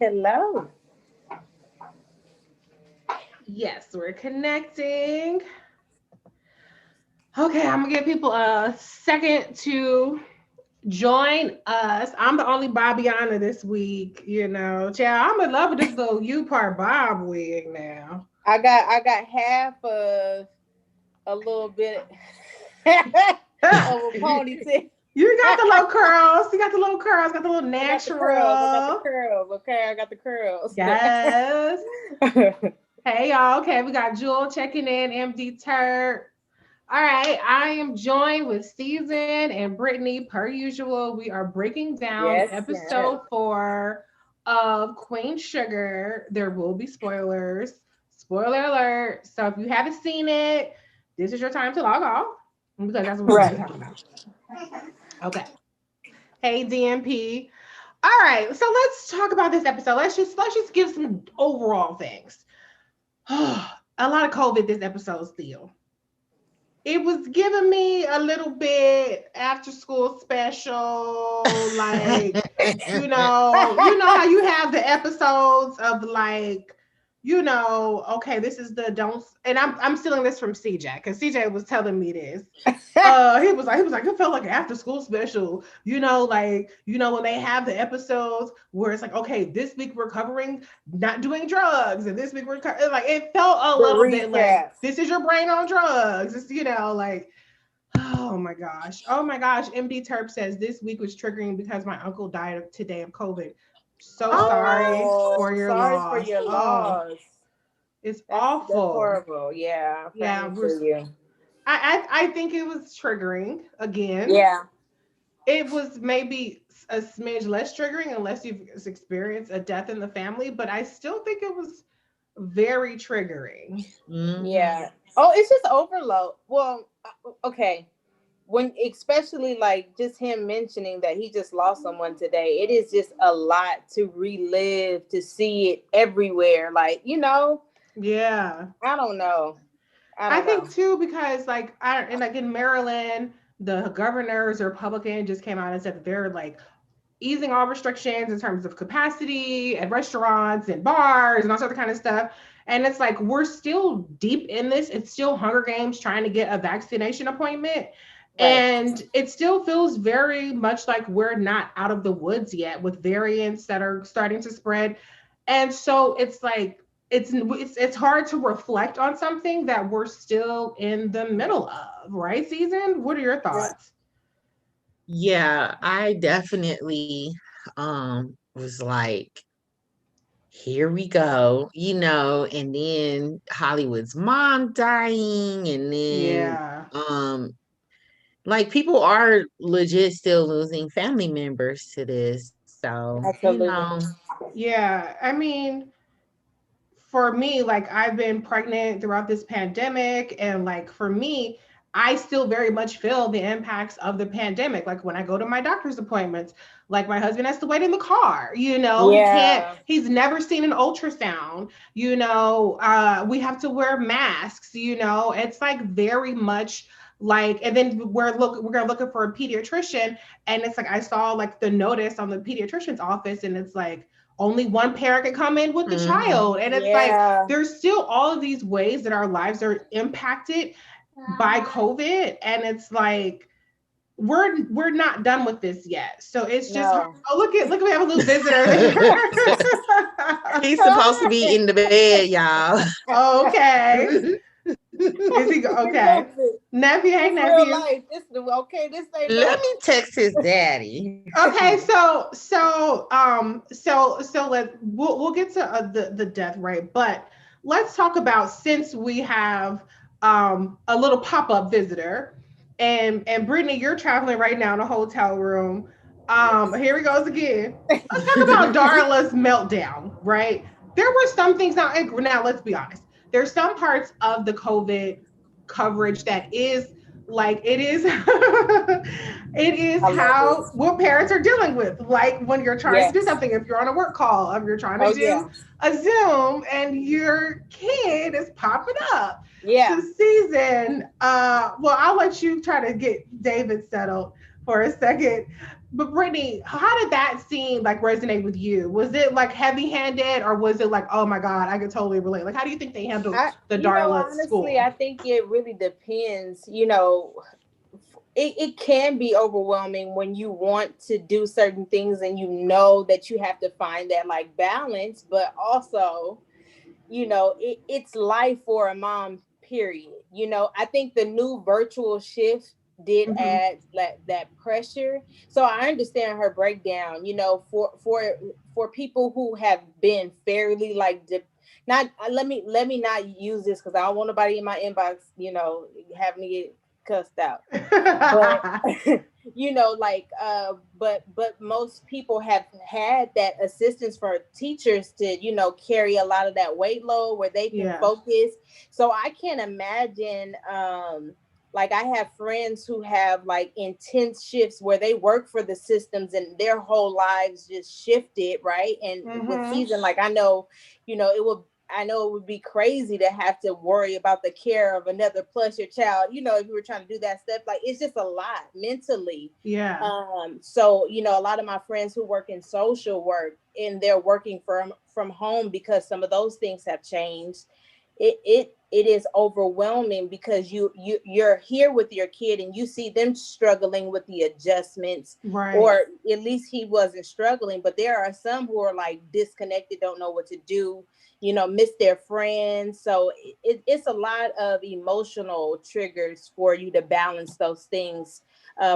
Hello. Yes, we're connecting. Okay, I'm gonna give people a second to join us. I'm the only Bobbiana this week, Child, I'm in love with this little U part Bob wig now. I got half of a little bit of a ponytail. You got the little curls. You got the little curls. Got the little I got the curls. I got the natural. curls. Okay, I got the curls. Yes. Hey y'all. Okay, we got Jewel checking in. MD Turk. All right, I am joined with Season and Brittany. Per usual, we are breaking down Yes, yes. episode 4 of Queen Sugar. There will be spoilers. Spoiler alert. So if you haven't seen it, this is your time to log off because that's what we're going to be Right. talking about. Okay. Hey DMP. All right, so let's talk about this episode. Let's just give some overall things. A lot of COVID this episode still. It was giving me a little bit after school special, like you know how you have the episodes of like, okay, this is the don't, and I'm stealing this from CJ because CJ was telling me this. He was like it felt like an after school special, like when they have the episodes where it's like, okay, this week we're covering not doing drugs, and this week like it felt a The little bit like recap. this is your brain on drugs. It's like, oh my gosh. Oh my gosh. MD Terp says this week was triggering because my uncle died today of COVID. So sorry for Oh, your sorry for loss. your Oh, loss. it's That's awful. horrible. Yeah, Yeah, praying for you. I think it was triggering again. Yeah. It was maybe a smidge less triggering unless you've experienced a death in the family, but I still think it was very triggering. Mhm. Yeah. Oh, it's just overload. Well, okay. When especially like just him mentioning that he just lost someone today, it is just a lot to relive, to see it everywhere. Like, Yeah. I don't know. I I don't know. think too because like in Maryland, the governor's Republican just came out and said that they're like easing all restrictions in terms of capacity at restaurants and bars and all sorts of kind of stuff. And it's like we're still deep in this. It's still Hunger Games trying to get a vaccination appointment. Right. And it still feels very much like we're not out of the woods yet with variants that are starting to spread. And so it's like it's hard to reflect on something that we're still in the middle of, right? Season, what are your Yeah. thoughts? Yeah, I definitely was like, here we go, and then Hollywood's mom dying, and then Yeah. um like people are legit still losing family members to this. So. Absolutely. Yeah, I mean, for me, like I've been pregnant throughout this pandemic, and like for me, I still very much feel the impacts of the pandemic. Like when I go to my doctor's appointments, like my husband has to wait in the car, he can't, Yeah. he's never seen an ultrasound, we have to wear masks, it's like very much like, and then we're gonna looking for a pediatrician, and it's like I saw like the notice on the pediatrician's office, and it's like only one parent can come in with the Mhm. child. And it's like Yeah. there's still all of these ways that our lives are impacted by COVID. And it's like we're not done with this yet. So it's just hard. No. Oh, look, we have a little visitor. He's supposed to be in the bed, y'all. Okay. Is he He okay? loves it. Nephew, hey This real nephew. life. This okay. This ain't Let no. me text his daddy. Okay, so we'll get to the death rate, but let's talk about, since we have a little pop-up visitor, and Brittany, you're traveling right now in a hotel room. Here he goes again. Let's talk about Darla's meltdown, right? There were some things, now let's be honest. There's some parts of the COVID coverage that is like it is it is I love it. how what parents are dealing with, like when you're trying to do Yes. something, if you're on a work call, if you're trying to Oh do yeah. a Zoom and your kid is popping up. So Yeah. Season, well, I'll let you try to get David settled for a second. But Brittany, how did that scene like resonate with you? Was it like heavy-handed, or was it like, oh my God, I could totally relate? Like, how do you think they handled the Darla Honestly, school? I think it really depends. It can be overwhelming when you want to do certain things and you know that you have to find that like balance, but also, it's life for a mom, period. I think the new virtual shift did Mm-hmm. add that pressure. So I understand her breakdown, for people who have been fairly like not let me not use this because I don't want nobody in my inbox, having to get cussed out. But but most people have had that assistance for teachers to carry a lot of that weight load where they can Yeah. focus. So I can't imagine, like I have friends who have like intense shifts where they work for the systems and their whole lives just shifted, right? And with Mm-hmm. season, like I know it would be crazy to have to worry about the care of another plus your child, if you were trying to do that stuff. Like it's just a lot mentally. Yeah. So a lot of my friends who work in social work and they're working from home because some of those things have changed. It is overwhelming because you're here with your kid and you see them struggling with the adjustments, Right. or at least he wasn't struggling, but there are some who are like disconnected, don't know what to do, miss their friends. So it's a lot of emotional triggers for you to balance those things,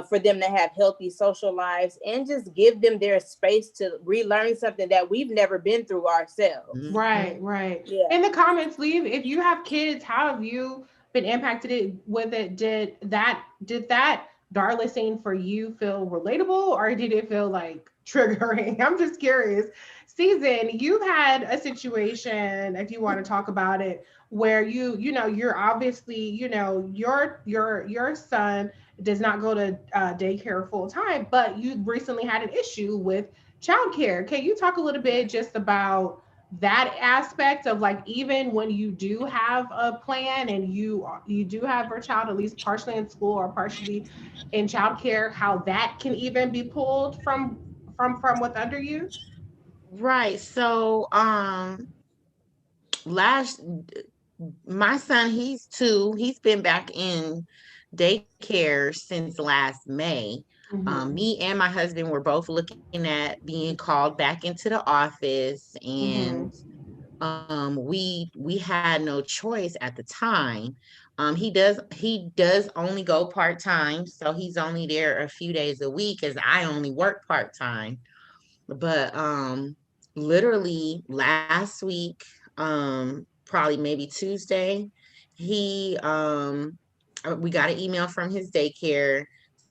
for them to have healthy social lives and just give them their space to relearn something that we've never been through ourselves. Right, Mhm. right. Yeah. In the comments, leave if you have kids, how have you been impacted with it? Did that Darla scene for you feel relatable, or did it feel like triggering? I'm just curious. Season, you've had a situation, if you want to talk about it, where you're obviously, your son does not go to daycare full time, but you recently had an issue with childcare. Can you talk a little bit just about that aspect of like, even when you do have a plan and you do have your child at least partially in school or partially in childcare, how that can even be pulled from what's under you? Right. So, last my son, he's 2. He's been back in daycare since last May. Mm-hmm. Me and my husband were both looking at being called back into the office, Mm-hmm. and we had no choice at the time. He does only go part-time, so he's only there a few days a week as I only work part-time. But literally last week, probably maybe Tuesday, he we got an email from his daycare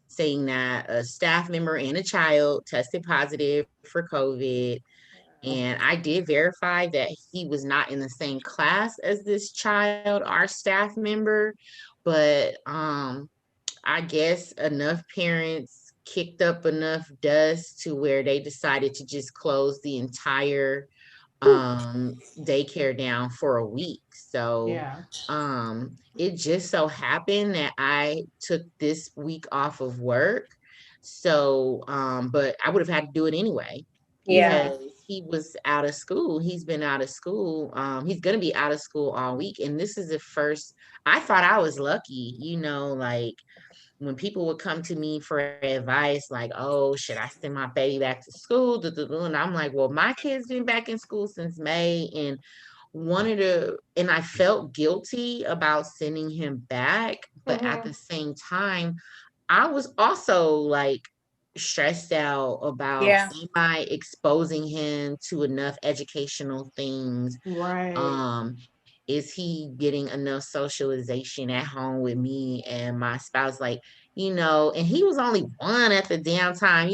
saying that a staff member and a child tested positive for COVID. And I did verify that he was not in the same class as this child, our staff member. But I guess enough parents kicked up enough dust to where they decided to just close the entire daycare down for a week. So Yeah. it just so happened that I took this week off of work. So but I would have had to do it anyway Yeah. Yeah. because he was out of school. He's been out of school. He's gonna be out of school all week. And this is the first. I thought I was lucky, like when people would come to me for advice, like, oh, should I send my baby back to school? Duh, duh, duh. And I'm like, well, my kid's been back in school since May, and I felt guilty about sending him back. But at Mm-hmm. the same time, I was also like stressed out about, Yeah. am I exposing him to enough educational things? Right. um is he getting enough socialization at home with me and my spouse, like, and he was only 1 at the damn time,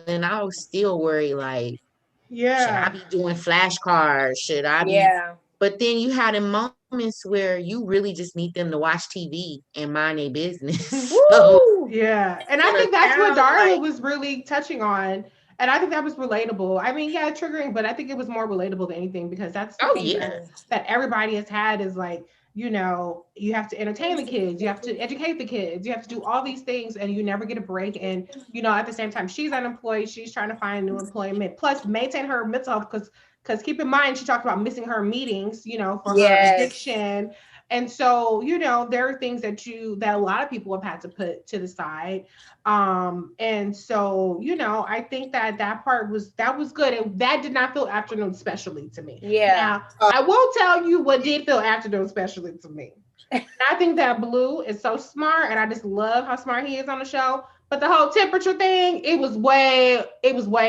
and I was still worried, like, should I Yeah. be doing flashcards, should I be? Yeah. But then you had in moments where you really just need them to watch TV and mind their business. So Woo. Yeah. And I on a think that's what town Darla like, was really touching on. And I think that was relatable. I mean, yeah, triggering, but I think it was more relatable than anything because that's oh something yeah. that everybody has had, is like you know, you have to entertain the kids, you have to educate the kids, you have to do all these things, and you never get a break. And, you know, at the same time, she's unemployed, she's trying to find new employment, plus maintain her mental health, because keep in mind, she talked about missing her meetings, you know, for her Yes. addiction. And so, you know, there are things that a lot of people have had to put to the side. And so, you know, I think that part was good. And that did not feel afternoon specially to me. Yeah. Now, I will tell you what did feel afternoon specially to me. And I think that Blue is so smart, and I just love how smart he is on the show. But the whole temperature thing, it was way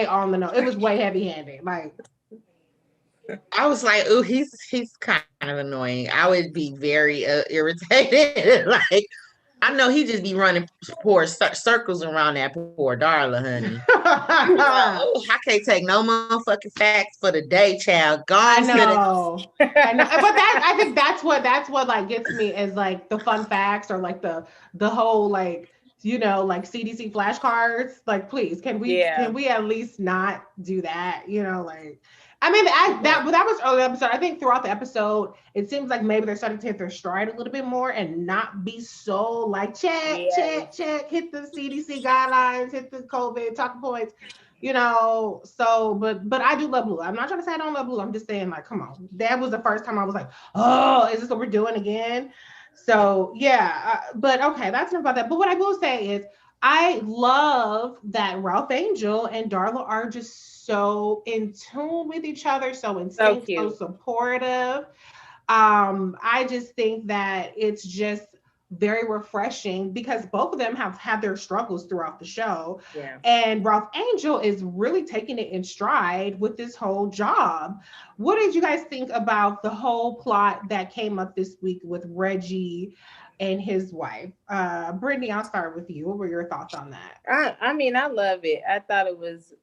on the nose. It was way heavy handed. Like, I was like, "Ooh, he's kind of annoying." I would be very irritated. Like, I know he just be running poor circles around that poor Darla, honey. You know, ooh, I can't take no motherfucking facts for the day, child. I Gone to the know. I know. But I think that's what like gets me is like the fun facts, or like the whole like, you know, like CDC flashcards. Like, please, can we Yeah. can we at least not do that? You know, like, I mean, that was early episode. I think throughout the episode, it seems like maybe they're starting to hit their stride a little bit more and not be so like check, Yeah. check, check, hit the CDC guidelines, hit the COVID talking points, you know. So, but I do love Blue. I'm not trying to say I don't love Blue. I'm just saying, like, come on, that was the first time I was like, oh, is this what we're doing again? So yeah, but okay, that's enough about that. But what I will say is, I love that Ralph Angel and Darla are just so in tune with each other, so in So sync, so cute. supportive. I just think that it's just very refreshing because both of them have had their struggles throughout the show. Yeah. And Ralph Angel is really taking it in stride with this whole job. What did you guys think about the whole plot that came up this week with Reggie and his wife? Brittany, I'll start with you. What were your thoughts on that? I mean, I love it. I thought it was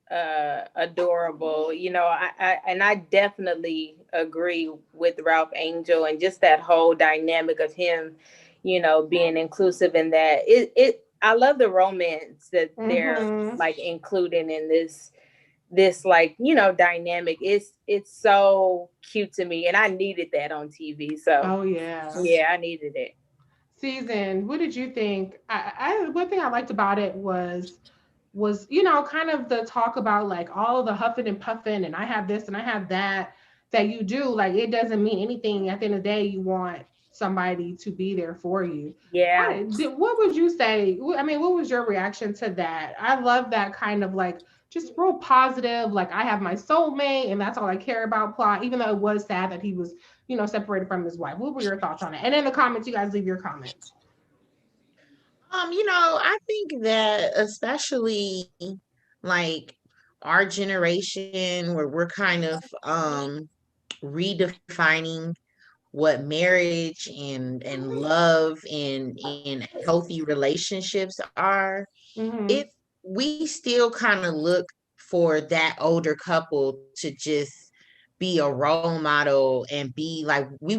adorable. You know, I definitely agree with Ralph Angel and just that whole dynamic of him, you know, being inclusive in that. I love the romance that they're Mm-hmm. like including in this like, you know, dynamic. It's so cute to me, and I needed that on TV. So Oh yeah. yeah, I needed it. Season, what did you think? One thing I liked about it was, you know, kind of the talk about like all the huffing and puffing and I have this and I have that you do. Like, it doesn't mean anything. At the end of the day, you want somebody to be there for you. Yeah. What would you say? I mean, what was your reaction to that? I love that kind of like just real positive, like I have my soulmate and that's all I care about plot, even though it was sad that he was, you know, separated from his wife. What were your thoughts on it? And in the comments, you guys leave your comments. You know, I think that especially like our generation where we're kind of redefining what marriage and love and healthy relationships are, Mm-hmm. it we still kind of look for that older couple to just be a role model and be like we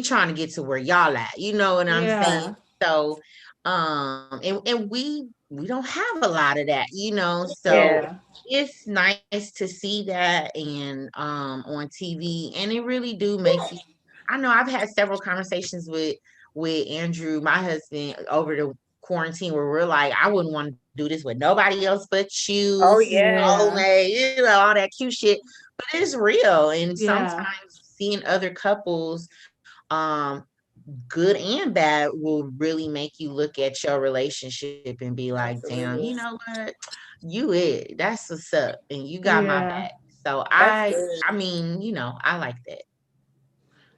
trying to get to where y'all at, you know what I'm saying? Yeah. So and we don't have a lot of that, you know. So Yeah. Yeah. it's nice to see that and on TV, and it really do make you. I know I've had several conversations with Andrew, my husband, over the quarantine where we're like, I wouldn't want to do this with nobody else but you, Oh yeah. Yeah. soulmate, you know, all that cute shit. But it's real. And Yeah. sometimes seeing other couples, good and bad, will really make you look at your relationship and be like, damn, you Absolutely. know what? You it. That's what's up. And you got my Yeah. back. So That's I good. I mean, you know, I like that.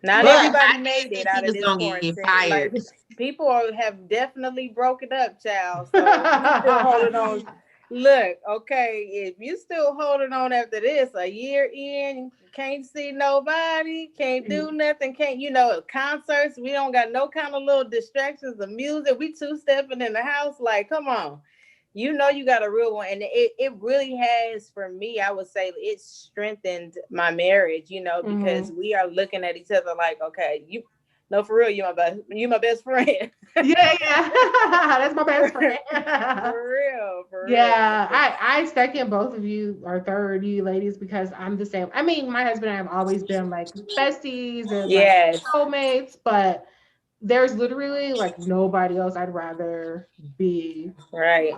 Not But Yeah. everybody I made did it think he out of was this gonna get quarantine. fired. Like have definitely broken up, child. So if you still holding on, look, okay, if you still holding on after this, a year in, can't see nobody, can't do nothing, can't, you know, concerts, we don't got no kind of little distractions of music. We two stepping in the house, like, come on. You know you got a real one. And it really has, for me, I would say it's strengthened my marriage, you know, because Mm-hmm. we are looking at each other like, okay, No, for real, you my best friend. Yeah. That's my best friend. For real. Yeah, I second both of you or third you ladies because I'm the same. I mean, my husband and I have always been like besties and like Yes. soulmates, but there's literally like nobody else I'd rather be. Right.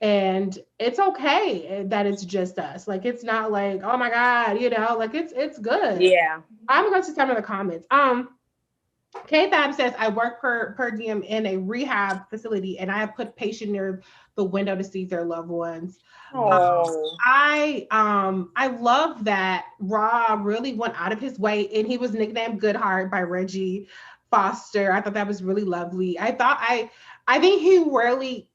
And it's okay that it's just us. Like it's not like, oh my God, like it's good. Yeah. I'm going to some of the comments. K Thab says, I work per diem in a rehab facility and I have put patient near the window to see their loved ones. Oh. I love that Raw really went out of his way and he was nicknamed Goodheart by Reggie Foster. I thought that was really lovely. I think he really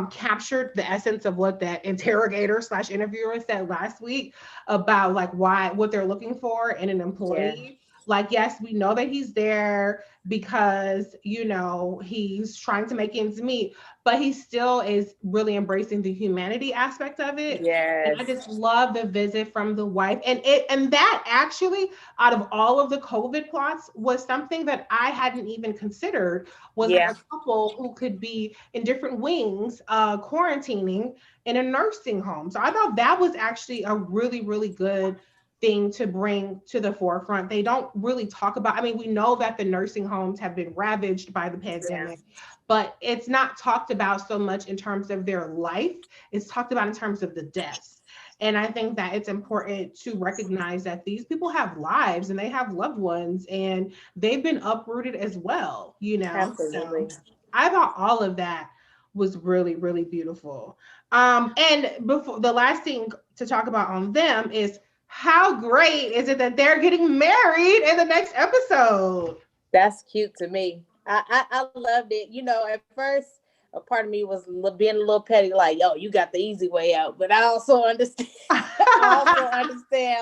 captured the essence of what that interrogator / interviewer said last week about like what they're looking for in an employee. Yeah. Like, yes, we know that he's there because, he's trying to make ends meet, but he still is really embracing the humanity aspect of it. And Yes. I just love the visit from the wife. And that actually, out of all of the COVID plots, was something that I hadn't even considered, was like a couple who could be in different wings, quarantining in a nursing home. So I thought that was actually a really, really good thing to bring to the forefront. They don't really talk about, I mean, we know that the nursing homes have been ravaged by the pandemic, but it's not talked about so much in terms of their life. It's talked about in terms of the deaths. And I think that it's important to recognize that these people have lives and they have loved ones and they've been uprooted as well, Absolutely. So I thought all of that was really, really beautiful. And before the last thing to talk about on them is how great is it that they're getting married in the next episode? That's cute to me. I loved it. At first, a part of me was being a little petty, like, yo, you got the easy way out. But I also understand.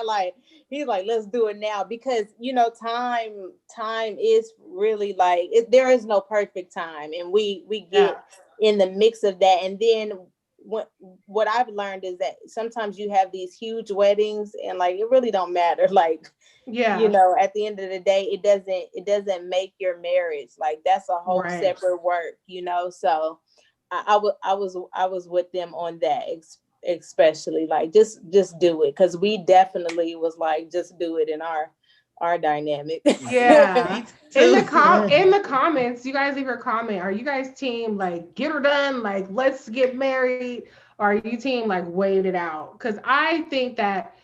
Like, he's like, let's do it now. Because, time is really like, there is no perfect time. And we get in the mix of that. And then what I've learned is that sometimes you have these huge weddings and like it really don't matter, like at the end of the day it doesn't make your marriage. Like that's a whole separate work, so I was with them on that, especially like just do it, because we definitely was like just do it in our dynamic. Yeah. In the comments, you guys leave your comment. Are you guys team like get her done, like let's get married? Or are you team like wait it out? Because I think that,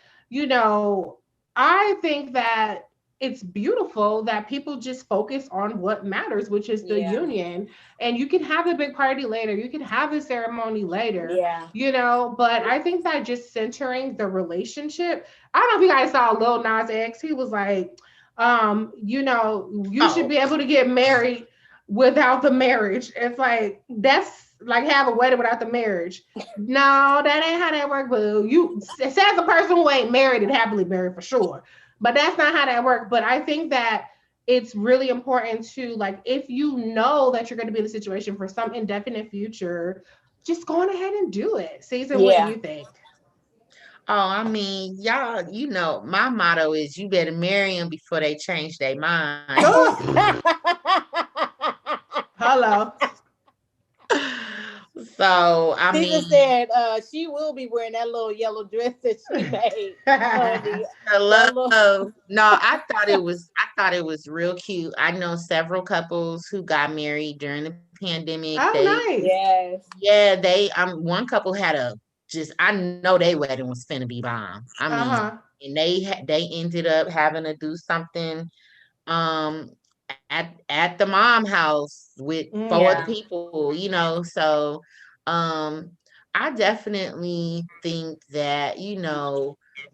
it's beautiful that people just focus on what matters, which is the union. And you can have the big party later, you can have the ceremony later, but I think that just centering the relationship. I don't know if you guys saw Lil Nas X. He was like, you should be able to get married without the marriage. It's like, that's like have a wedding without the marriage. No, that ain't how that works. But it says the person who ain't married and happily married for sure. But that's not how that works. But I think that it's really important to, like, if you know that you're going to be in a situation for some indefinite future, just go on ahead and do it. Cesar, what do you think? Oh, I mean, y'all, my motto is you better marry them before they change their mind. Hello. So I mean, said she will be wearing that little yellow dress that she made. Hello. No, I thought it was real cute. I know several couples who got married during the pandemic. Oh, nice. Yes. Yeah, one couple had I know their wedding was finna be bomb. I mean, and they ended up having to do something at the mom house with 4 people, so I definitely think that,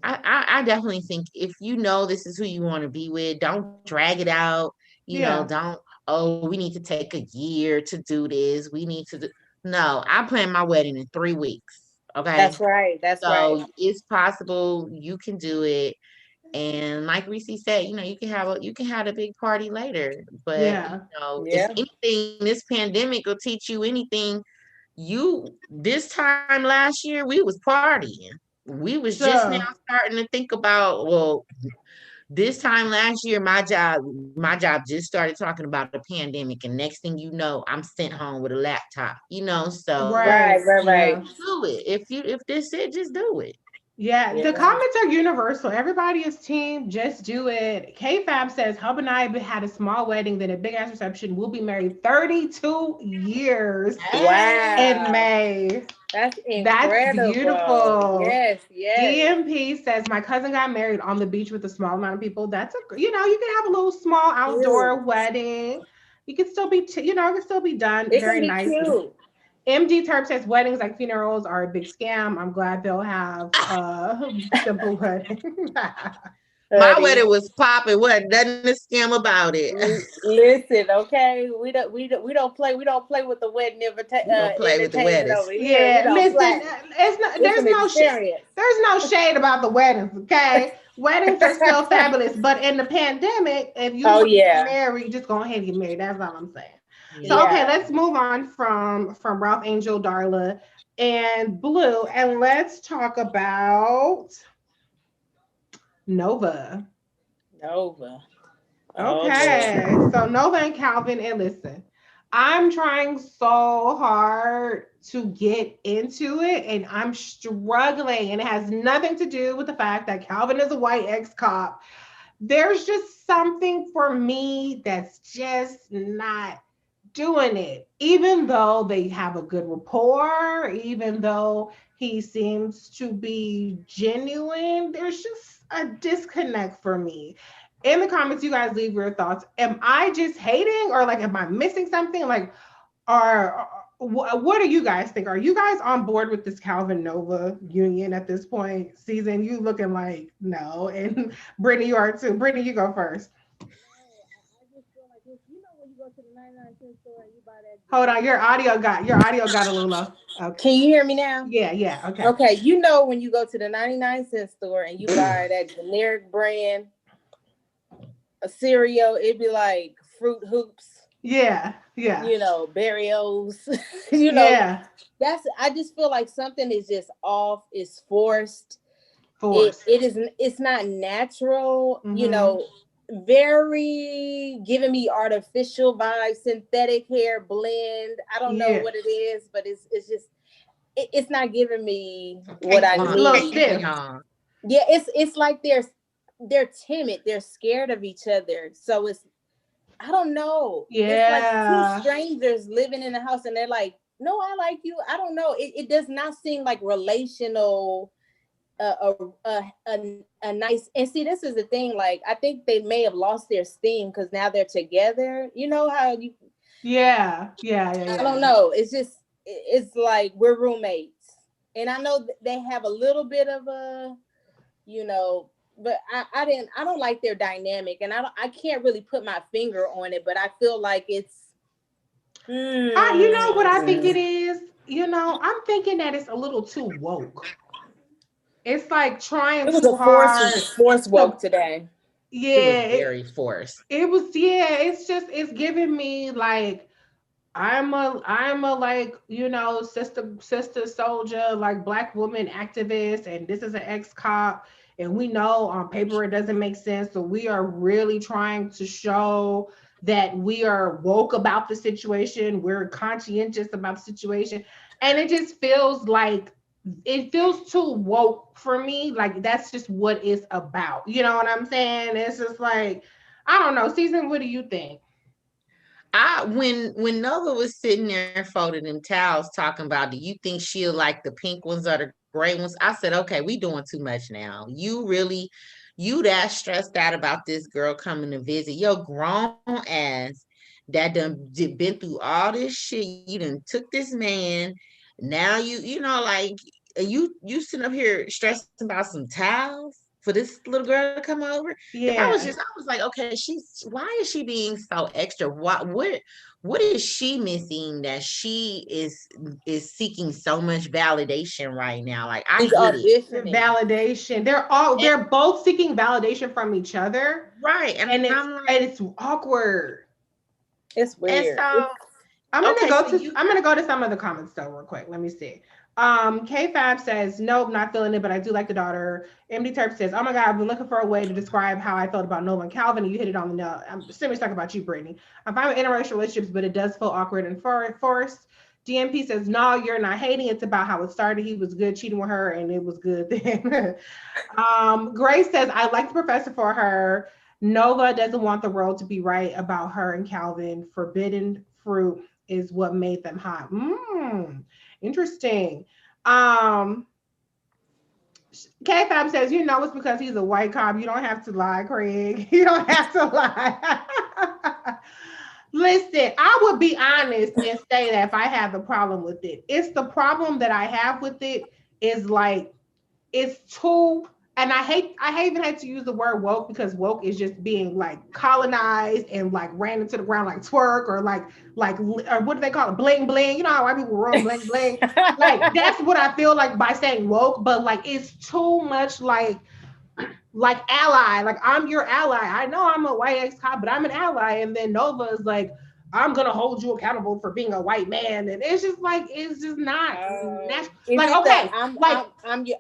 I definitely think if this is who you want to be with, don't drag it out, don't, we need to take a year to do this, we need to do. No, I plan my wedding in 3 weeks. Okay. That's right. So it's possible you can do it. And like Reese said, you can have a big party later. But if anything, this pandemic will teach you anything. This time last year, we was partying. We was just now starting to think about, well, This time last year, my job just started talking about the pandemic, and next thing you know, I'm sent home with a laptop. So Right, Right. right, right. Yeah. do it. If this it, just do it. Yeah, Yeah. the comments are universal. Everybody is team. Just do it. K Fab says Hub and I had a small wedding, then a big ass reception. We'll be married 32 years in Wow. May. That's That's incredible. beautiful. Yes, yes. DMP says my cousin got married on the beach with a small amount of people. That's you can have a little small outdoor Cute. wedding. You can still be, it can still be done It very can be nicely. cute. MD Terp says weddings like funerals are a big scam. I'm glad they'll have a simple wedding. My Honey. wedding was popping. What? Nothing to scam about it. Listen, okay. We don't play with the wedding We don't play with the entertainment weddings. over here. We Yeah, don't listen, play. it's not, It's an experience. there's no shade about the weddings, okay? Weddings are still fabulous, but in the pandemic, if you Oh want to get yeah. married, just go ahead and get married. That's all I'm saying. So Yeah. okay, Yeah. let's move on from Ralph Angel, Darla, and Blue, and let's talk about Nova. Nova. Oh Okay, boy. so Nova and Calvin, and listen, I'm trying so hard to get into it, and I'm struggling, and it has nothing to do with the fact that Calvin is a white ex-cop. There's just something for me that's just not doing it, even though they have a good rapport, even though he seems to be genuine. There's just a disconnect for me. In the comments, you guys leave your thoughts. Am I just hating, or like, am I missing something? Like, what do you guys think? Are you guys on board with this Calvin Nova union at this point? Season, you looking like no, and Brittany, you are too. Brittany, you go first. Hold on, your audio got a little low. Okay. Can you hear me now? Yeah, okay. Okay, when you go to the 99-cent store and you buy that generic brand a cereal, it'd be like Fruit Hoops, Yeah. Barrios, Yeah. I just feel like something is just off, is forced. Force. It's not natural, very giving me artificial vibes, synthetic hair blend. I don't know what it is, but it's just it's not giving me what I A little need. stiff. Yeah, it's like they're timid, they're scared of each other. So I don't know. Yeah. It's like two strangers living in a house and they're like, no, I like you. I don't know. It does not seem like relational. A nice, and see, this is the thing, like I think they may have lost their steam because now they're together. You know how you Yeah. I don't know, it's like we're roommates, and I know they have a little bit of a but I don't like their dynamic, and I can't really put my finger on it, but I feel like it's You know what I think it is? I'm thinking that it's a little too woke. It's like trying it was too a hard. force woke today. Yeah, It was very forced. it was. Yeah, it's giving me like I'm a like sister soldier, like Black woman activist, and this is an ex-cop, and we know on paper it doesn't make sense, so we are really trying to show that we are woke about the situation, we're conscientious about the situation, and it feels too woke for me. Like that's just what it's about. You know what I'm saying? It's just like, I don't know. Season, what do you think? When Nova was sitting there folding them towels talking about, do you think she'll like the pink ones or the gray ones? I said, okay, we doing too much now. You that stressed out about this girl coming to visit your grown ass that been through all this shit. You done took this man. Now like you sitting up here stressing about some towels for this little girl to come over. I was like, okay, why is she being so extra? What is she missing that she is seeking so much validation right now? Like I She's get it. auditioning. Validation. They're both seeking validation from each other. Right. And it's awkward. It's weird. And so I'm gonna go to some of the comments though, real quick. Let me see. K5 says, nope, not feeling it, but I do like the daughter. MD Terp says, oh my God, I've been looking for a way to describe how I felt about Nova and Calvin, and you hit it on the nail. I'm assuming talking about you, Brittany. I'm fine with interracial relationships, but it does feel awkward and forced. DMP says, no, you're not hating. It's about how it started. He was good cheating with her, and it was good then. Grace says, I like the professor for her. Nova doesn't want the world to be right about her and Calvin. Forbidden fruit is what made them hot. Interesting. K5 says, you know, it's because he's a white cop. You don't have to lie, Craig. You don't have to lie. Listen, I would be honest and say that if I have the problem with it, it's the problem that I have with it is like, it's too, and I even hate to use the word woke because woke is just being like colonized and like ran into the ground like twerk or or what do they call it? Bling bling. You know how white people run bling bling. Like that's what I feel like by saying woke, but like it's too much like ally. Like I'm your ally. I know I'm a white ex-cop, but I'm an ally. And then Nova is like, I'm gonna hold you accountable for being a white man, and it's just like it's just not natural. Like okay,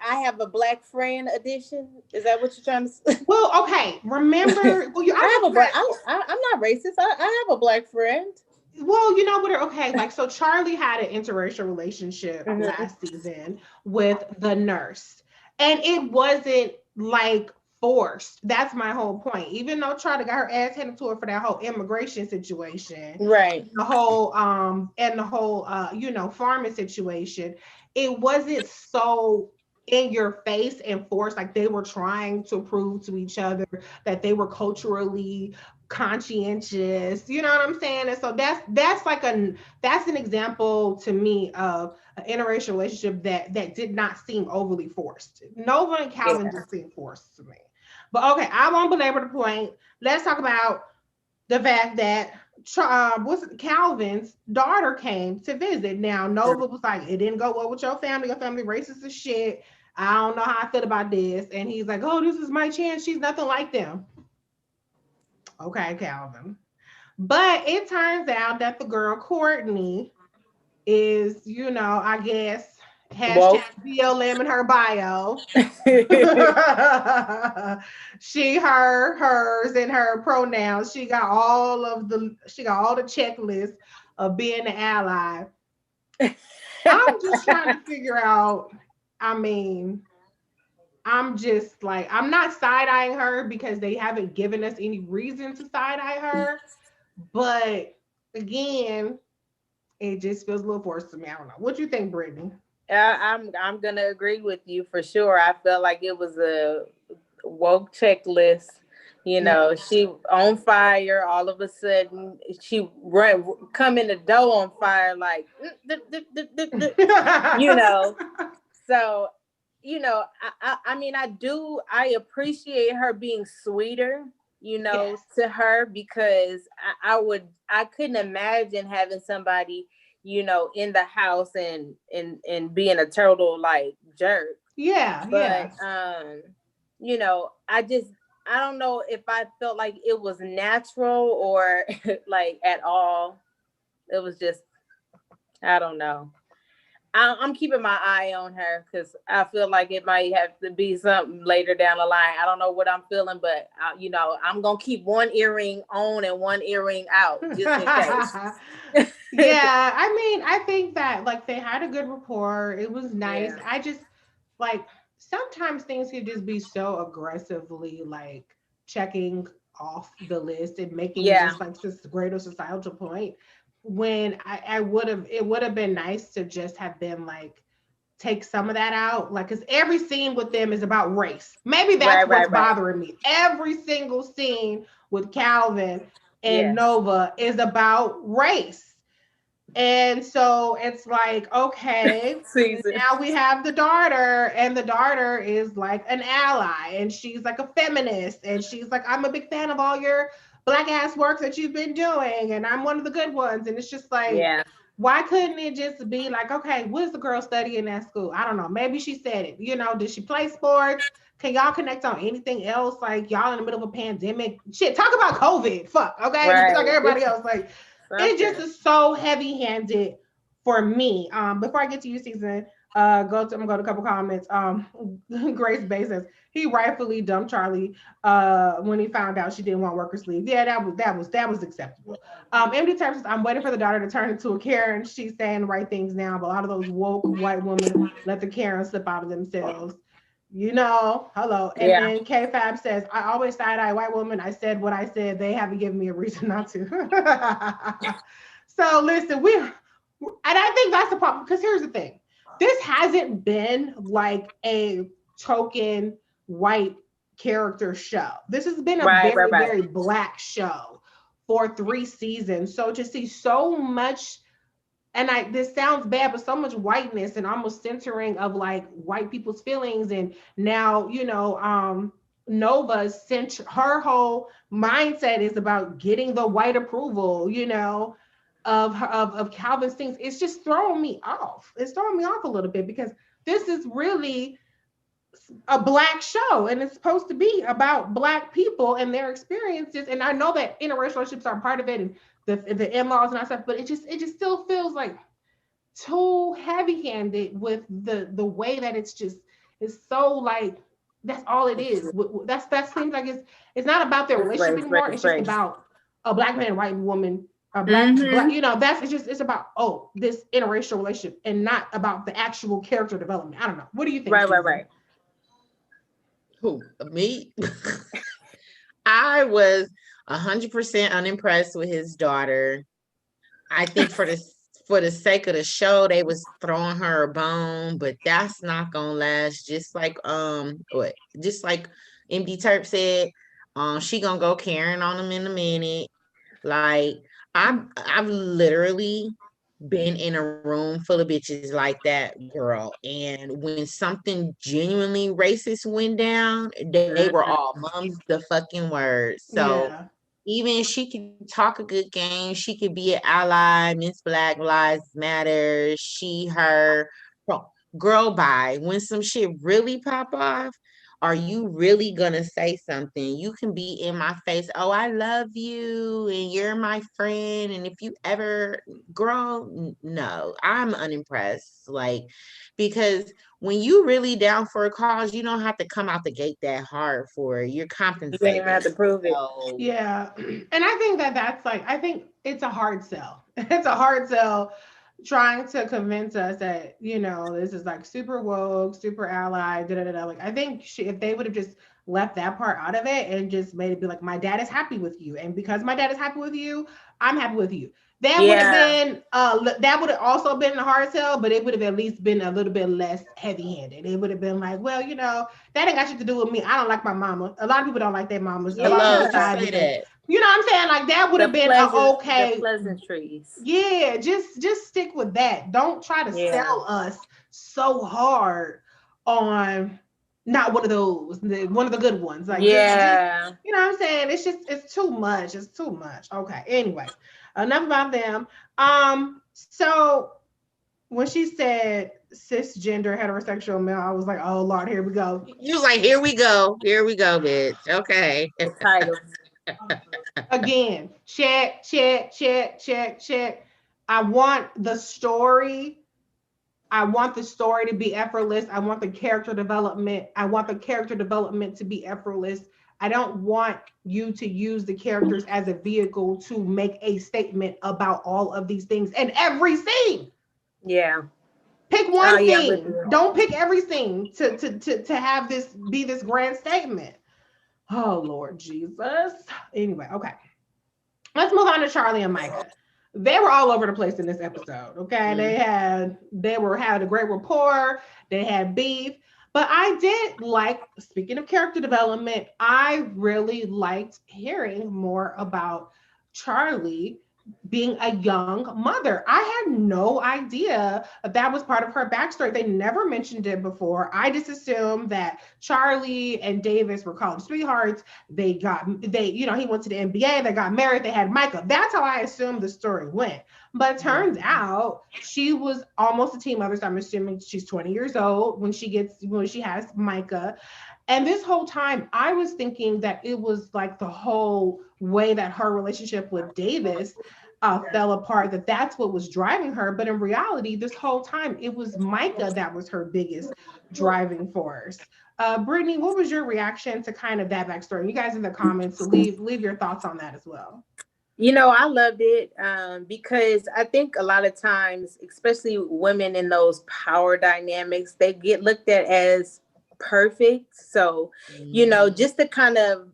I have a black friend edition. Is that what you're trying to say? Well, okay. Remember, well, I'm not racist. I have a black friend. Well, you know what? Okay, like so, Charlie had an interracial relationship last season with the nurse, and it wasn't like forced. That's my whole point. Even though Charlie got her ass handed to her for that whole immigration situation, right? The whole you know, farming situation, it wasn't so in your face and forced. Like they were trying to prove to each other that they were culturally conscientious. You know what I'm saying? And so that's an example to me of an interracial relationship that did not seem overly forced. Nova and Calvin just seemed forced to me. But okay, I won't belabor the point. Let's talk about the fact that Calvin's daughter came to visit. Now, Nova was like, it didn't go well with your family. Your family racist as shit. I don't know how I feel about this. And he's like, oh, this is my chance. She's nothing like them. Okay, Calvin. But it turns out that the girl, Courtney, is, you know, I guess, hashtag BLM in her bio. She, her, hers, and her pronouns. She got all the checklists of being an ally. I'm just trying to figure out, I mean, I'm just like, I'm not side-eyeing her because they haven't given us any reason to side-eye her. But again, it just feels a little forced to me. I don't know. What do you think, Brittany? I'm gonna agree with you for sure. I felt like it was a woke checklist. You know, she on fire. All of a sudden, she come in the door on fire, like you know. So, you know, I mean, I appreciate her being sweeter, you know, to her because I couldn't imagine having somebody, you know, in the house and being a total like jerk. But you know, I don't know if I felt like it was natural or like at all. It was just, I don't know. I'm keeping my eye on her because I feel like it might have to be something later down the line. I don't know what I'm feeling, but you know, I'm gonna keep one earring on and one earring out just in case. Yeah, I mean, I think that like they had a good rapport. It was nice. Yeah. I just like sometimes things could just be so aggressively like checking off the list and making just like this greater societal point. When it would have been nice to just have been like take some of that out, like because every scene with them is about race. Maybe that's what's bothering me. Every single scene with Calvin and Nova is about race. And so it's like, okay, now we have the daughter, and the daughter is like an ally, and she's like a feminist, and she's like, I'm a big fan of all your Black ass work that you've been doing, and I'm one of the good ones. And it's just like, why couldn't it just be like, okay, what is the girl studying at school? I don't know. Maybe she said it. You know, did she play sports? Can y'all connect on anything else? Like y'all in the middle of a pandemic? Shit, talk about COVID. Fuck, okay? Just like everybody else. Like it just is so heavy-handed for me. Before I get to you, Season, I'm gonna go to a couple comments. Grace Bay says he rightfully dumped Charlie when he found out she didn't want workers leave. Yeah, that was acceptable. MD Terms says I'm waiting for the daughter to turn into a Karen. She's saying the right things now, but a lot of those woke white women let the Karen slip out of themselves. Hello. And Yeah. then K Fab says, I always side-eye white woman. I said what I said. They haven't given me a reason not to. So listen, and I think that's the problem, because here's the thing. This hasn't been like a token white character show. This has been a very black show for 3 seasons. So to see so much, and this sounds bad, but so much whiteness and almost centering of like white people's feelings. And now, Nova's her whole mindset is about getting the white approval, of Calvin's things. It's just throwing me off. It's throwing me off a little bit, because this is really a black show, and it's supposed to be about black people and their experiences. And I know that interracial relationships are part of it, and the in-laws and that stuff, but it just still feels like too heavy-handed with the way that it's so like, that's all it is. That seems like it's not about their relationship anymore. It's just about a black man and white woman, a black, it's about this interracial relationship, and not about the actual character development. I don't know. What do you think? Right. Who, me? I was 100% unimpressed with his daughter. I think for the sake of the show, they was throwing her a bone, but that's not gonna last. Just like MD Terp said, she gonna go Karen on him in a minute. Like, I've literally been in a room full of bitches like that, girl. And when something genuinely racist went down, they were all mums the fucking word. So even she can talk a good game, she could be an ally, Miss Black Lives Matter, she, her, girl, bye. When some shit really pop off, are you really gonna say something? You can be in my face, oh, I love you and you're my friend, and if you ever, girl, no, I'm unimpressed. Like, because when you really down for a cause, you don't have to come out the gate that hard for it. You're compensated. You don't even have to prove it. Yeah. And I think that's like, I think it's a hard sell. It's a hard sell, trying to convince us that, this is like super woke, super ally, Like, I think if they would have just left that part out of it and just made it be like, my dad is happy with you, and because my dad is happy with you, I'm happy with you. That would have been that would have also been a hard sell, but it would have at least been a little bit less heavy-handed. It would have been like, well, that ain't got shit to do with me. I don't like my mama. A lot of people don't like their mamas. Hello, say that. You know what I'm saying? Like, that would have been okay. The pleasantries. Yeah, just stick with that. Don't try to sell us so hard on not one of those, one of the good ones. Like, just, you know what I'm saying? It's too much. It's too much. Okay. Anyway, enough about them. So when she said cisgender heterosexual male, I was like, oh Lord, here we go. You was like, here we go, bitch. Okay. Again, check. I want the story to be effortless. I want the character development. To be effortless. I don't want you to use the characters as a vehicle to make a statement about all of these things and every scene. Yeah. Pick one scene. Don't pick every scene to have this be this grand statement. Oh, Lord Jesus. Anyway, okay. Let's move on to Charlie and Micah. They were all over the place in this episode, okay? Mm-hmm. They had a great rapport. They had beef. But I did like, speaking of character development, I really liked hearing more about Charlie being a young mother. I had no idea that was part of her backstory. They never mentioned it before. I just assumed that Charlie and Davis were college sweethearts. He went to the NBA, they got married, they had Micah. That's how I assumed the story went. But it turns out she was almost a teen mother, so I'm assuming she's 20 years old when she has Micah. And this whole time, I was thinking that it was like the whole way that her relationship with Davis fell apart, that that's what was driving her. But in reality, this whole time, it was Micah that was her biggest driving force. Brittany, what was your reaction to kind of that backstory? You guys in the comments, leave your thoughts on that as well. I loved it because I think a lot of times, especially women in those power dynamics, they get looked at as perfect. So, just to kind of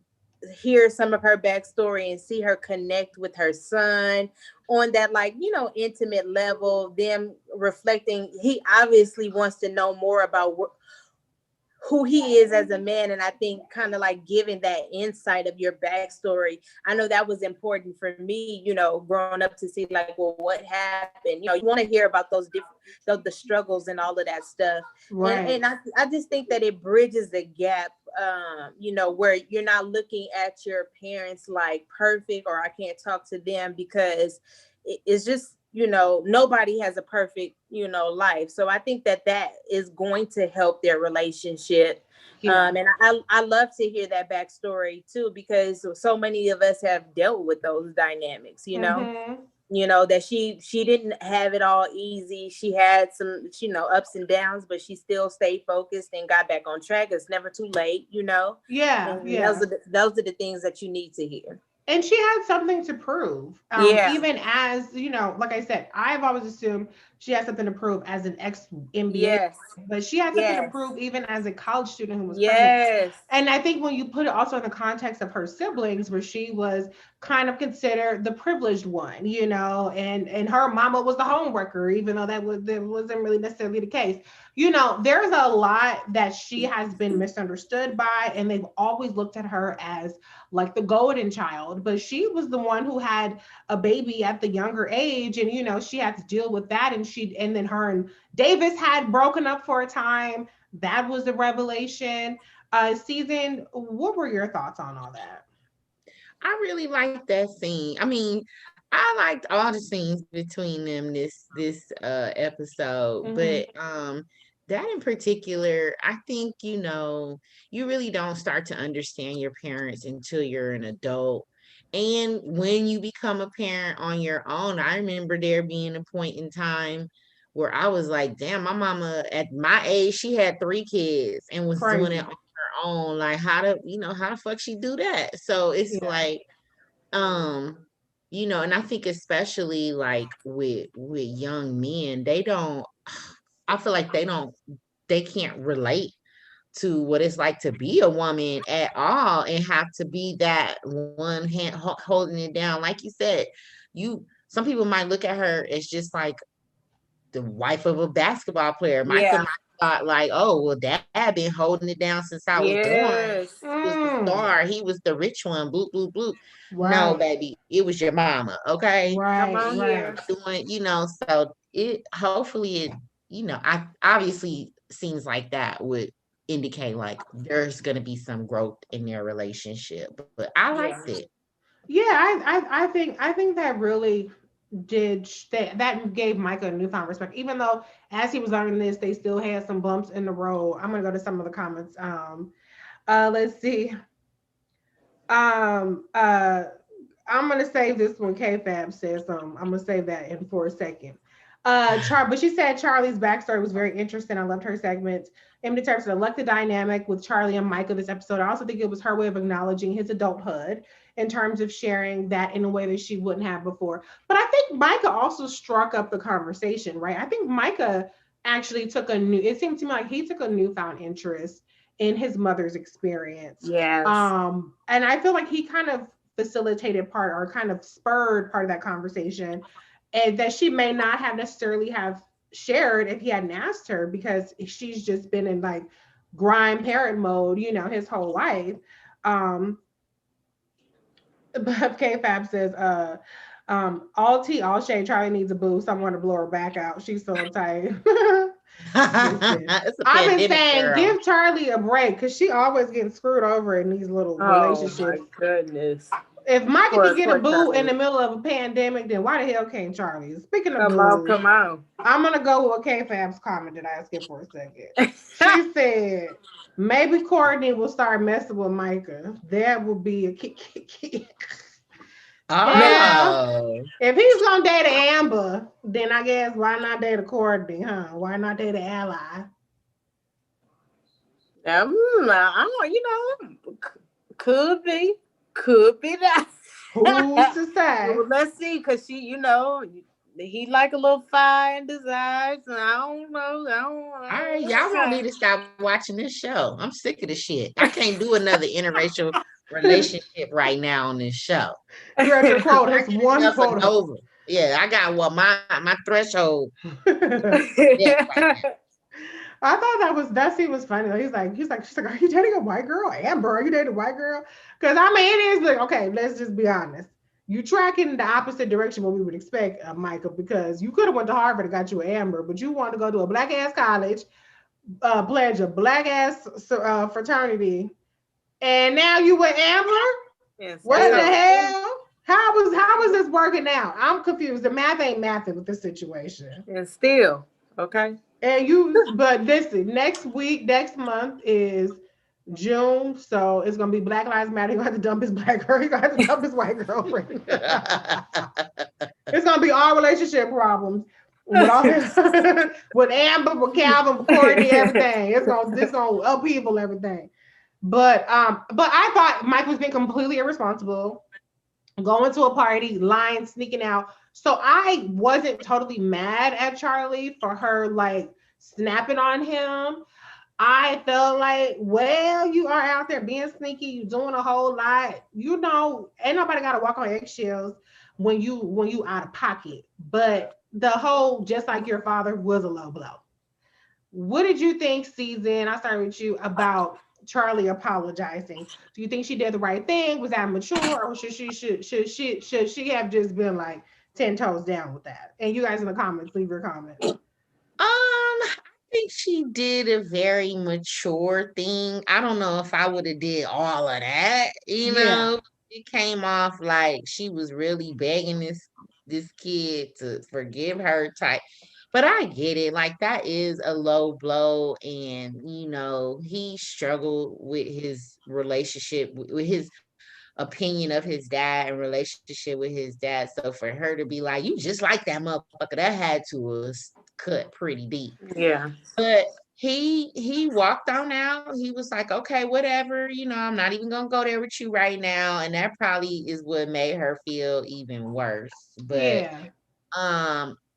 hear some of her backstory and see her connect with her son on that, like, intimate level, them reflecting, he obviously wants to know more about who he is as a man. And I think kind of like giving that insight of your backstory, I know that was important for me, growing up, to see like, well, what happened. You want to hear about those different the struggles and all of that stuff. Right. And I just think that it bridges the gap, where you're not looking at your parents like perfect, or I can't talk to them, because it's just, nobody has a perfect, life. So I think that is going to help their relationship. Yeah. And I love to hear that backstory too, because so many of us have dealt with those dynamics, that she didn't have it all easy. She had some, ups and downs, but she still stayed focused and got back on track. It's never too late, Yeah. And Yeah. those are the things that you need to hear. And she had something to prove. Yeah. Even as, like I said, I've always assumed she had something to prove as an ex-NBA, Yes. but she had something to Yes. prove even as a college student who was pregnant. Yes. And I think when you put it also in the context of her siblings, where she was kind of considered the privileged one, and her mama was the homewrecker, even though that wasn't really necessarily the case. There's a lot that she has been misunderstood by, and they've always looked at her as like the golden child, but she was the one who had a baby at the younger age, and she had to deal with that, and then her and Davis had broken up for a time. That was the revelation. Season, what were your thoughts on all that? I really liked that scene. I mean, I liked all the scenes between them this episode, but that in particular, I think, you really don't start to understand your parents until you're an adult. And when you become a parent on your own, I remember there being a point in time where I was like, damn, my mama at my age, she had 3 kids and was doing it on her own. Like, how the fuck she do that? So it's like, and I think especially like with young men, I feel like they can't relate to what it's like to be a woman at all, and have to be that one hand holding it down. Like you said, some people might look at her as just like the wife of a basketball player. Michael might thought like, oh, well, dad been holding it down since I was born. He was the star. He was the rich one. Bloop, bloop, bloop. Right. No, baby, it was your mama. Okay. Come on here. Doing, so it hopefully I obviously scenes like that would indicate like there's gonna be some growth in their relationship. But I liked it. Yeah, I think that really that gave Micah a newfound respect, even though as he was learning this, they still had some bumps in the road. I'm gonna go to some of the comments. Let's see. I'm gonna save this one. K-Fab says something. I'm gonna save that in for a second. But she said Charlie's backstory was very interesting. I loved her segment. In terms of the dynamic with Charlie and Micah this episode, I also think it was her way of acknowledging his adulthood in terms of sharing that in a way that she wouldn't have before. But I think Micah also struck up the conversation, right? I think Micah actually it seemed to me like he took a newfound interest in his mother's experience. Yes. And I feel like he kind of facilitated part, or kind of spurred part of that conversation, and that she may not have necessarily have shared if he hadn't asked her, because she's just been in like grind parent mode, his whole life. But K-Fab says, all tea, all shade, Charlie needs a boo, someone to blow her back out. She's so tight. I've been saying, girl, give Charlie a break, because she always getting screwed over in these little relationships. Oh my goodness. If Micah Poor, can get a poor boo in Charlie. the middle of a pandemic, then why the hell can't Charlie? Speaking of Come on, boo, come on. I'm gonna go with K-Fab's comment that I skipped for a second. She said, maybe Courtney will start messing with Micah. That will be a kick. Yeah. Oh, If he's gonna date Amber, then I guess why not date a Courtney, huh? Why not date an ally? I don't, could be that. Who's to say? Well, let's see, cause he like a little fire and desires, and I don't know. all right. Y'all gonna need to stop watching this show. I'm sick of this shit. I can't do another interracial relationship right now on this show. You're at your quota. I It's get one enough of quota. Nova. Yeah, I got my threshold. I thought that scene was funny. She's like, are you dating a white girl? Amber, are you dating a white girl? Because I mean, it is like, okay, let's just be honest. You tracking in the opposite direction what we would expect, Michael, because you could have went to Harvard and got you an Amber, but you wanted to go to a black ass college, pledge a black ass fraternity, and now you with Amber? Yes, What the hell? How was this working out? I'm confused. The math ain't mathing with this situation. And still, okay. And but listen, next month is June, so it's gonna be Black Lives Matter. He's gonna have to dump his black girl. He's gonna have to dump his white girlfriend. It's gonna be all relationship problems with all with Amber, with Calvin, with Courtney, everything. It's gonna upheaval everything. But I thought Mike was being completely irresponsible, going to a party, lying, sneaking out. So I wasn't totally mad at Charlie for her like snapping on him. I felt like, well, you are out there being sneaky, you doing a whole lot. You know, ain't nobody gotta walk on eggshells when you out of pocket. But the whole just like your father was a low blow. What did you think, Season? I started with you about Charlie apologizing. Do you think she did the right thing? Was that mature, or should she have just been like 10 toes down with that? And you guys in the comments, leave your comment. I think she did a very mature thing. I don't know if I would have did all of that. You know, it came off like she was really begging this kid to forgive her type. But I get it. Like that is a low blow, and he struggled with his relationship with his opinion of his dad and relationship with his dad. So for her to be like, you just like that motherfucker, that had to was cut pretty deep. Yeah. But he walked on out. He was like, okay, whatever, I'm not even gonna go there with you right now. And that probably is what made her feel even worse. But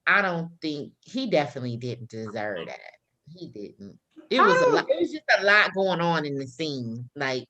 I don't think he definitely didn't deserve that. He didn't. It was just a lot going on in the scene. Like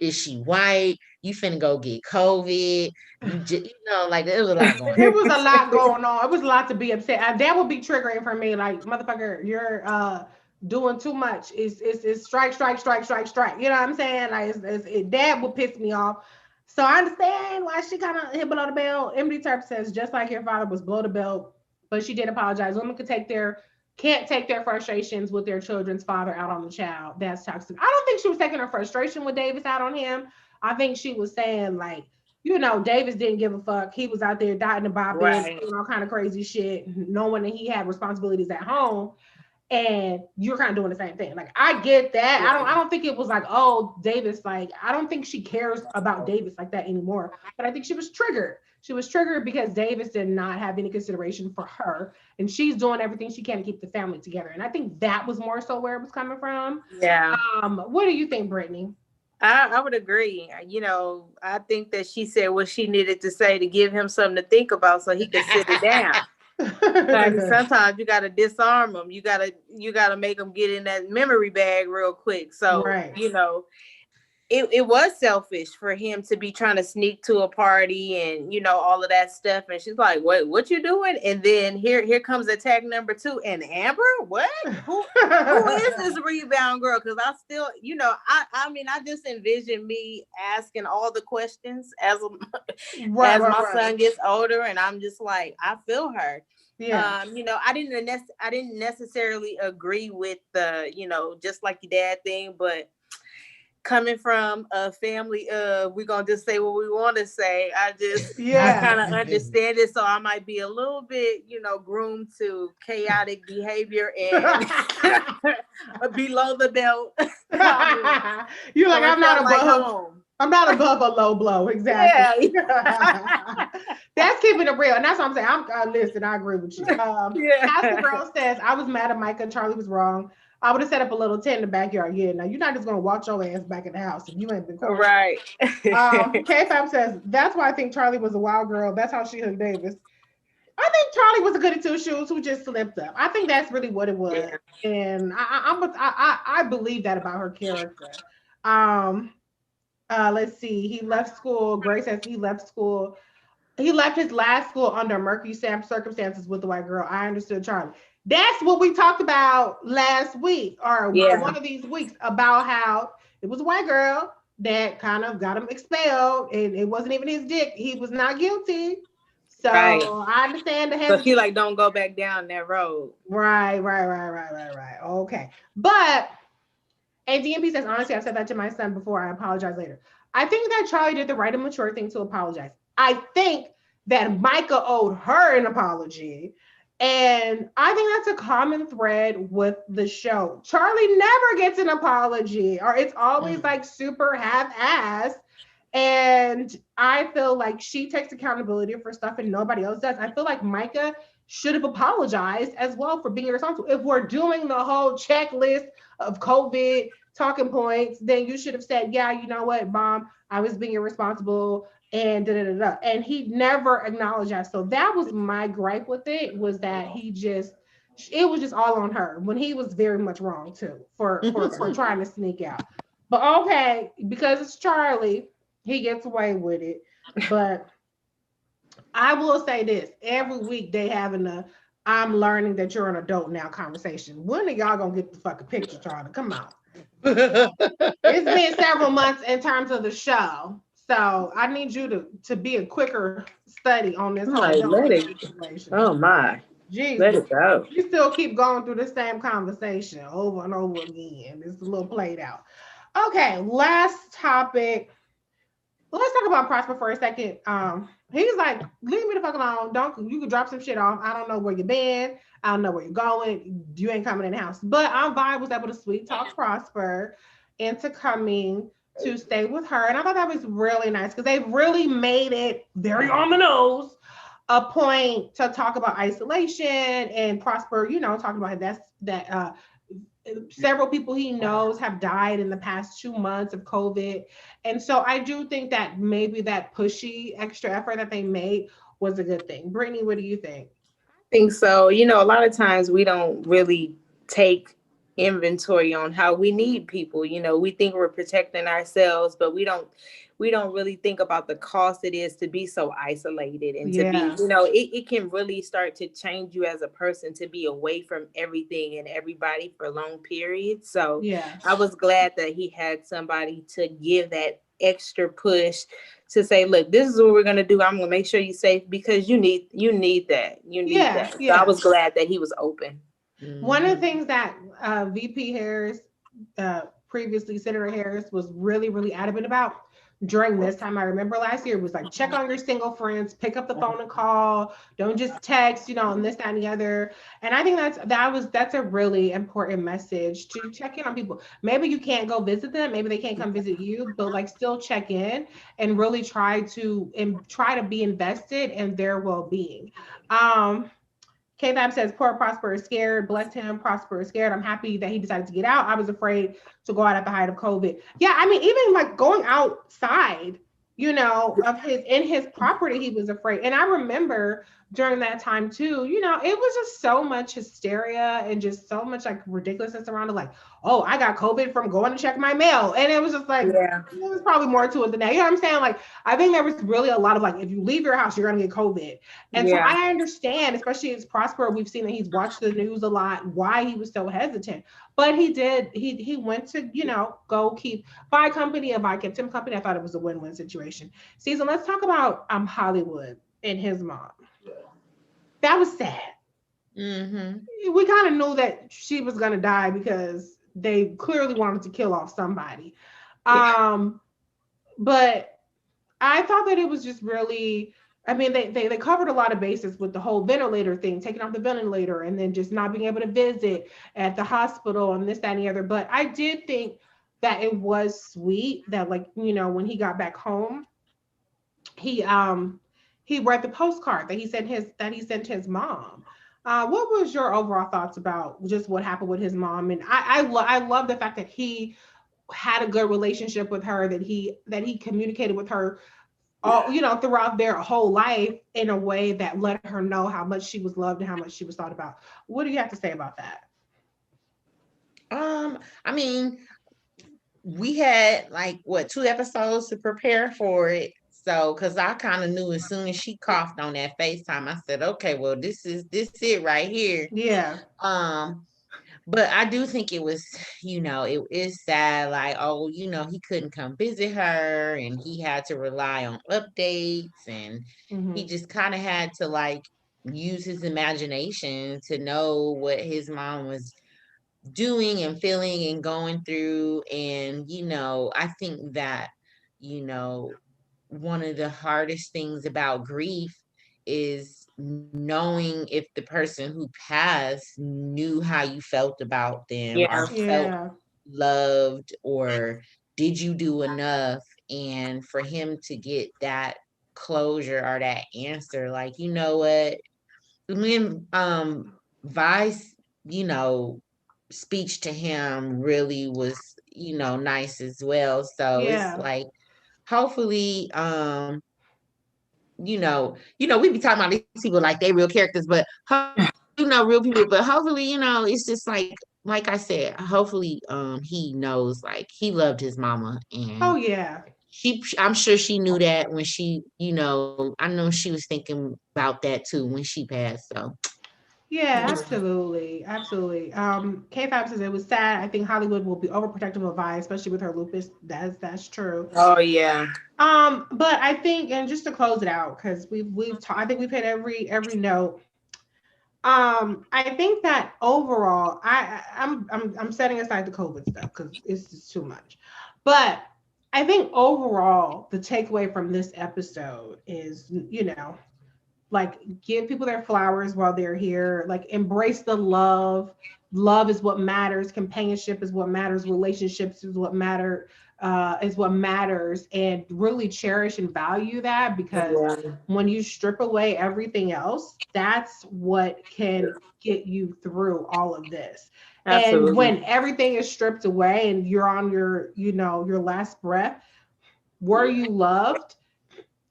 is she white? You finna go get COVID. Like it was a lot going on. It was a lot going on. It was a lot to be upset. That would be triggering for me. Like, motherfucker, you're doing too much. It's strike. You know what I'm saying? Like that would piss me off. So I understand why she kind of hit below the belt. Emily Turp says, just like your father was below the belt, but she did apologize. Women can't take their frustrations with their children's father out on the child. That's toxic. I don't think she was taking her frustration with Davis out on him. I think she was saying like, Davis didn't give a fuck. He was out there dotting the bobbing, doing all kind of crazy shit, knowing that he had responsibilities at home. And you're kind of doing the same thing. Like, I get that. I don't think it was like, oh, Davis, like, I don't think she cares about Davis like that anymore. But I think she was triggered. She was triggered because Davis did not have any consideration for her. And she's doing everything she can to keep the family together. And I think that was more so where it was coming from. Yeah. What do you think, Brittany? I would agree. I think that she said what she needed to say to give him something to think about so he could sit it down. Like, sometimes you got to disarm them. You got to make them get in that memory bag real quick. So, it was selfish for him to be trying to sneak to a party and, all of that stuff. And she's like, what you doing? And then here comes attack number 2. And Amber, what? Who is this rebound girl? Because I still, I just envision me asking all the questions as my son gets older. And I'm just like, I feel her. Yeah. I didn't necessarily agree with the, just like your dad thing, but coming from a family of, we're gonna just say what we want to say. I Yeah. kind of understand it, so I might be a little bit, groomed to chaotic behavior and below the belt. You're like, So it I'm not felt like above. home. I'm not above a low blow. Exactly. Yeah. That's keeping it real. And that's what I'm saying. Listen, I agree with you. Castle Yeah. Girl says, I was mad at Micah. Charlie was wrong. I would have set up a little tent in the backyard. Yeah, now you're not just going to watch your ass back in the house if you ain't been quiet. Right. K-Fab says, that's why I think Charlie was a wild girl. That's how she hooked Davis. I think Charlie was a goody two shoes who just slipped up. I think that's really what it was. Yeah. And I believe that about her character. Let's see. He left school. Grace says he left school. He left his last school under murky circumstances with the white girl. I understood Charlie. That's what we talked about last week or one of these weeks about how it was a white girl that kind of got him expelled and it wasn't even his dick. He was not guilty. So right. I understand the So she like, don't go back down that road. Right. Okay. But and DMP says, honestly, I've said that to my son before. I apologize later. I think that Charlie did the right and mature thing to apologize. I think that Micah owed her an apology. And I think that's a common thread with the show. Charlie never gets an apology, or it's always like super half-assed. And I feel like she takes accountability for stuff and nobody else does. I feel like Micah should have apologized as well for being irresponsible. If we're doing the whole checklist of COVID talking points, then you should have said, yeah, you know what, Mom, I was being irresponsible and da-da-da-da. And he never acknowledged that. So that was my gripe with it, was that it was just all on her when he was very much wrong too for trying to sneak out. But okay, because it's Charlie, he gets away with it. But I will say this, every week they having I'm learning that you're an adult now conversation. When are y'all gonna get the fucking picture, Charlie? Come on. It's been several months in terms of the show. So I need you to be a quicker study on this whole situation. Oh my. Jesus. Let it go. You still keep going through the same conversation over and over again. It's a little played out. Okay, last topic. Let's talk about Prosper for a second. He's like, leave me the fuck alone. You can drop some shit off. I don't know where you've been. I don't know where you're going. You ain't coming in the house. But Vibe was able to sweet talk Prosper into coming to stay with her. And I thought that was really nice because they really made it very on the nose a point to talk about isolation and Prosper, talking about that several people he knows have died in the past 2 months of COVID. And so I do think that maybe that pushy extra effort that they made was a good thing. Brittany, what do you think? I think so. A lot of times we don't really take inventory on how we need people. We think we're protecting ourselves, but we don't really think about the cost it is to be so isolated and to be, it can really start to change you as a person to be away from everything and everybody for long periods. So I was glad that he had somebody to give that extra push to say, look, this is what we're going to do. I'm going to make sure you're safe because you need that. You need that. So I was glad that he was open. One of the things that VP Harris, previously Senator Harris, was really, really adamant about during this time, I remember last year, was like, check on your single friends, pick up the phone and call, don't just text, and this, that, and the other. And I think that's a really important message, to check in on people. Maybe you can't go visit them, maybe they can't come visit you, but like still check in and really try to be invested in their well-being. K-Fab says, poor Prosper is scared. Bless him. Prosper is scared. I'm happy that he decided to get out. I was afraid to go out at the height of COVID. Yeah, I mean, even like going outside, in his property, he was afraid. And I remember during that time too, it was just so much hysteria and just so much like ridiculousness around it. Like, oh, I got COVID from going to check my mail. And it was just like, there was probably more to it than that. You know what I'm saying? Like, I think there was really a lot of like, if you leave your house, you're going to get COVID. And so I understand, especially as Prosper, we've seen that he's watched the news a lot, why he was so hesitant. But he went to, go buy company and buy him company. I thought it was a win-win situation. Season, let's talk about Hollywood and his mom. That was sad. Mm-hmm. We kind of knew that she was going to die because they clearly wanted to kill off somebody. But I thought that it was just really, I mean, they covered a lot of bases with the whole ventilator thing, taking off the ventilator and then just not being able to visit at the hospital and this, that, and the other. But I did think that it was sweet that, like, when he got back home, he read the postcard that he sent his mom. What was your overall thoughts about just what happened with his mom? And I love the fact that he had a good relationship with her, that he communicated with her all throughout their whole life in a way that let her know how much she was loved and how much she was thought about. What do you have to say about that? I mean, we had like 2 episodes to prepare for it. So, because I kind of knew as soon as she coughed on that FaceTime, I said, okay, well, this it right here. Yeah. But I do think it was, it is sad, like, oh, he couldn't come visit her and he had to rely on updates, and he just kind of had to like use his imagination to know what his mom was doing and feeling and going through. And I think that one of the hardest things about grief is knowing if the person who passed knew how you felt about them, or felt loved, or did you do enough. And for him to get that closure or that answer, like, you know what, when Vice speech to him really was nice as well. So it's like, hopefully, we be talking about these people like they real characters, but real people. But hopefully, it's just like I said, hopefully, he knows, like, he loved his mama, and I'm sure she knew that when she, I know she was thinking about that too when she passed. So. Yeah, absolutely. Absolutely. K5 says it was sad. I think Hollywood will be overprotective of Vi, especially with her lupus. That's true. Oh yeah. But I think, and just to close it out, because I think we've hit every note. I think that overall, I'm setting aside the COVID stuff because it's just too much. But I think overall, the takeaway from this episode is, like, give people their flowers while they're here, like, embrace the love. Love is what matters. Companionship is what matters. Relationships is what matters, and really cherish and value that, because when you strip away everything else, that's what can get you through all of this. Absolutely. And when everything is stripped away and you're on your last breath, were you loved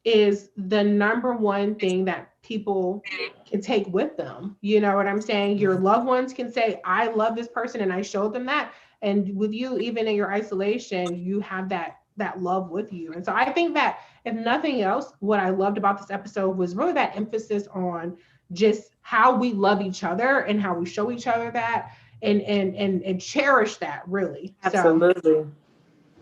is the number one thing that people can take with them. You know what I'm saying? Your loved ones can say, I love this person, and I showed them that. And with you, even in your isolation, you have that love with you. And so I think that, if nothing else, what I loved about this episode was really that emphasis on just how we love each other and how we show each other that, and cherish that, really. Absolutely. So,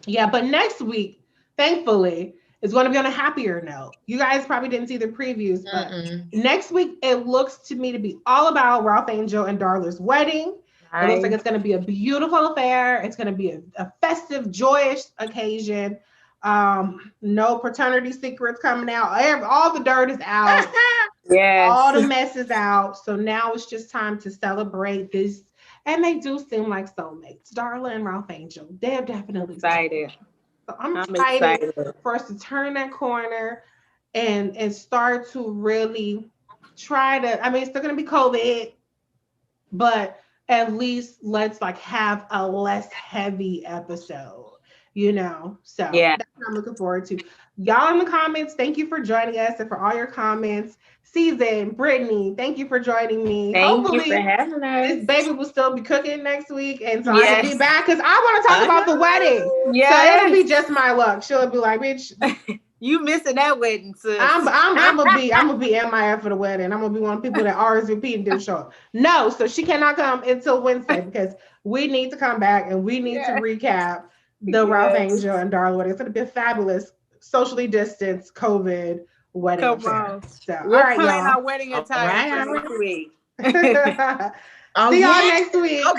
yeah, but next week, thankfully, it's going to be on a happier note. You guys probably didn't see the previews, but next week, it looks to me to be all about Ralph Angel and Darla's wedding. Nice. It looks like it's going to be a beautiful affair. It's going to be a festive, joyous occasion. No paternity secrets coming out. All the dirt is out. Yes. All the mess is out. So now it's just time to celebrate this. And they do seem like soulmates. Darla and Ralph Angel. They're definitely excited. So I'm excited for us to turn that corner and start to really try to, I mean, it's still going to be COVID, but at least let's like have a less heavy episode, So yeah, that's what I'm looking forward to. Y'all in the comments, thank you for joining us and for all your comments. Season, Brittany, thank you for joining me. Hopefully, you for having us. This baby will still be cooking next week, and so I can be back because I want to talk about the wedding. Yeah, so it'll be just my luck. She'll be like, "Bitch, you missing that wedding, sis." I'm gonna be MIA for the wedding. I'm gonna be one of the people that RSVP and didn't show up. No, so she cannot come until Wednesday because we need to come back and we need to recap the Ralph Angel and Darla wedding. It's gonna be a fabulous, socially distanced COVID wedding. Come on. So, we're planning our wedding attire for next week. See y'all next week. Okay.